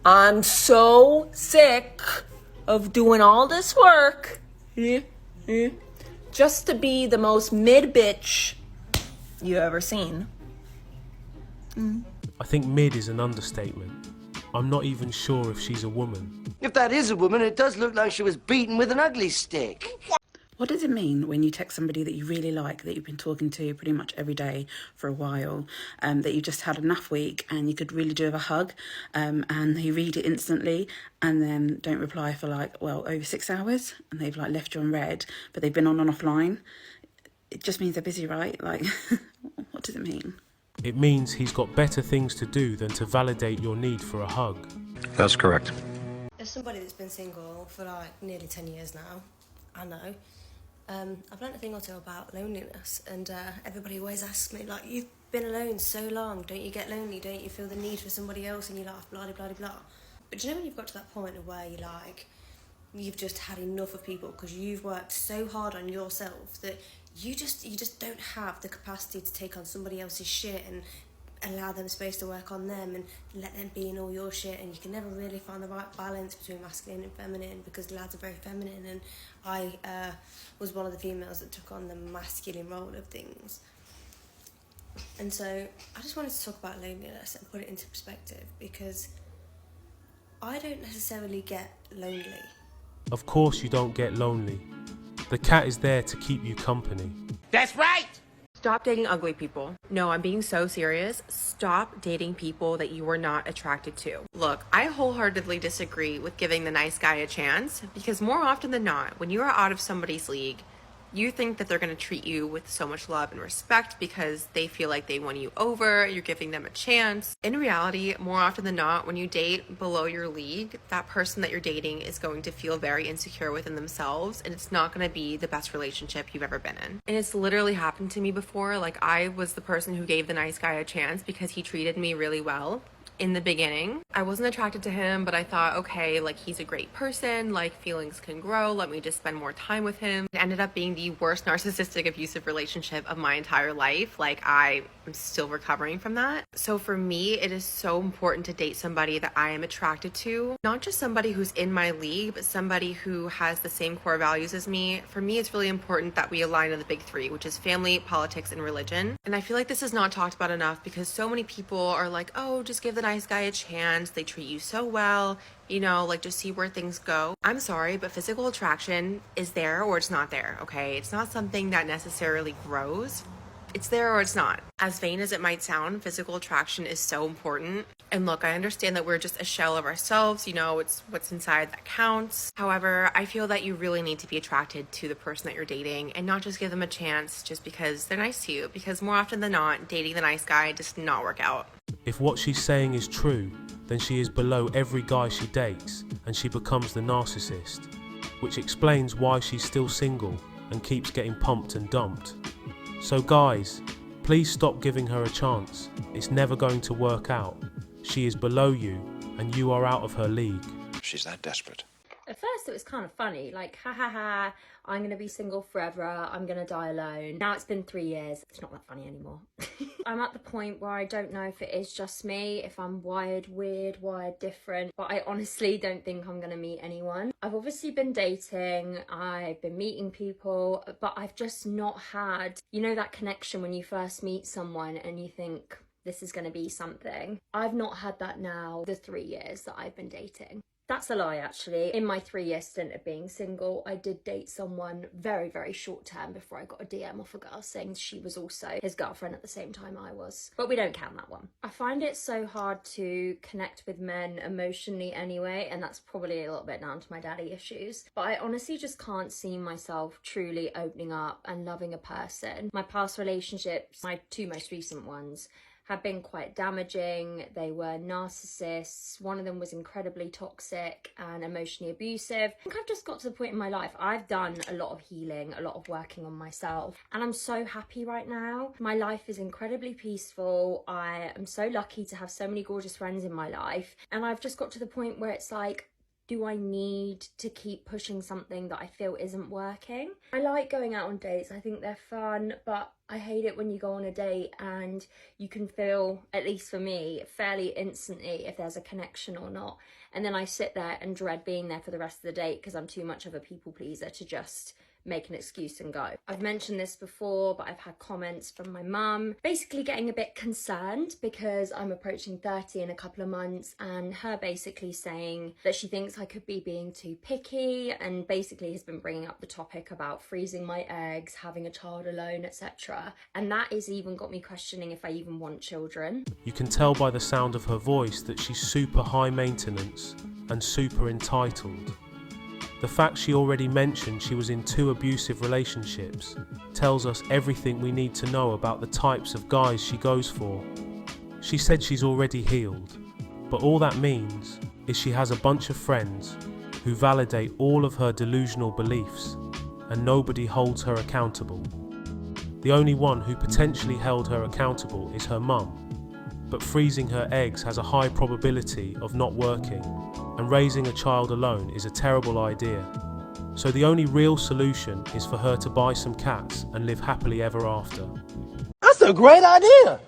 I'm so sick of doing all this work just to be the most mid bitch you ever seen. I think mid is an understatement. I'm not even sure if she's a woman. If that is a woman, it does look like she was beaten with an ugly stick. What does it mean when you text somebody that you really like, that you've been talking to pretty much every day for a while, that you just had enough week and you could really do with a hug, and they read it instantly and then don't reply for over 6 hours, and they've left you on red, but they've been on and offline? It just means they're busy, right? What does it mean? It means he's got better things to do than to validate your need for a hug. That's correct. As somebody that's been single for nearly 10 years now, I know, I've learnt a thing or two about loneliness, and everybody always asks me, you've been alone so long, don't you get lonely, don't you feel the need for somebody else, and you laugh, blah, blah, blah, blah. But do you know when you've got to that point of where you've just had enough of people because you've worked so hard on yourself that you just don't have the capacity to take on somebody else's shit and allow them space to work on them and let them be in all your shit, and you can never really find the right balance between masculine and feminine because lads are very feminine, and I was one of the females that took on the masculine role of things. And so I just wanted to talk about loneliness and put it into perspective, because I don't necessarily get lonely. Of course you don't get lonely. The cat is there to keep you company. That's right! Stop dating ugly people. No, I'm being so serious. Stop dating people that you are not attracted to. Look, I wholeheartedly disagree with giving the nice guy a chance, because more often than not, when you are out of somebody's league, you think that they're going to treat you with so much love and respect because they feel like they won you over, you're giving them a chance. In reality, more often than not, when you date below your league, that person that you're dating is going to feel very insecure within themselves, and it's not going to be the best relationship you've ever been in. And it's literally happened to me before. I was the person who gave the nice guy a chance because he treated me really well. In the beginning, I wasn't attracted to him, but I thought, okay, he's a great person, feelings can grow, let me just spend more time with him. It ended up being the worst narcissistic abusive relationship of my entire life. I am still recovering from that. So for me, it is so important to date somebody that I am attracted to, not just somebody who's in my league, but somebody who has the same core values as me. For me, it's really important that we align on the big three, which is family, politics, and religion. And I feel like this is not talked about enough because so many people are oh, just give the nice guy a chance, they treat you so well, just see where things go. I'm sorry, but physical attraction is there or it's not there, okay? It's not something that necessarily grows. It's there or it's not. As vain as it might sound, physical attraction is so important. And look, I understand that we're just a shell of ourselves, it's what's inside that counts. However, I feel that you really need to be attracted to the person that you're dating and not just give them a chance just because they're nice to you, because more often than not, dating the nice guy does not work out. If what she's saying is true, then she is below every guy she dates and she becomes the narcissist, which explains why she's still single and keeps getting pumped and dumped. So guys, please stop giving her a chance. It's never going to work out. She is below you and you are out of her league. She's that desperate. At first it was kind of funny, ha ha ha, I'm going to be single forever, I'm going to die alone. Now it's been 3 years, it's not that funny anymore. I'm at the point where I don't know if it is just me, if I'm wired weird, wired different, but I honestly don't think I'm going to meet anyone. I've obviously been dating, I've been meeting people, but I've just not had, that connection when you first meet someone and you think this is going to be something. I've not had that now, the 3 years that I've been dating. That's a lie, actually. In my 3-year stint of being single, I did date someone very, very short term before I got a DM off a girl saying she was also his girlfriend at the same time I was. But we don't count that one. I find it so hard to connect with men emotionally anyway, and that's probably a little bit down to my daddy issues. But I honestly just can't see myself truly opening up and loving a person. My past relationships, my 2 most recent ones, have been quite damaging. They were narcissists. One of them was incredibly toxic and emotionally abusive. I think I've just got to the point in my life, I've done a lot of healing, a lot of working on myself, and I'm so happy right now. My life is incredibly peaceful. I am so lucky to have so many gorgeous friends in my life, and I've just got to the point where it's Do I need to keep pushing something that I feel isn't working? I like going out on dates. I think they're fun, but I hate it when you go on a date and you can feel, at least for me, fairly instantly if there's a connection or not. And then I sit there and dread being there for the rest of the date because I'm too much of a people pleaser to just make an excuse and go. I've mentioned this before, but I've had comments from my mum basically getting a bit concerned because I'm approaching 30 in a couple of months, and her basically saying that she thinks I could be being too picky, and basically has been bringing up the topic about freezing my eggs, having a child alone, etc. And that has even got me questioning if I even want children. You can tell by the sound of her voice that she's super high maintenance and super entitled. The fact she already mentioned she was in 2 abusive relationships tells us everything we need to know about the types of guys she goes for. She said she's already healed, but all that means is she has a bunch of friends who validate all of her delusional beliefs, and nobody holds her accountable. The only one who potentially held her accountable is her mum, but freezing her eggs has a high probability of not working, and raising a child alone is a terrible idea. So the only real solution is for her to buy some cats and live happily ever after. That's a great idea.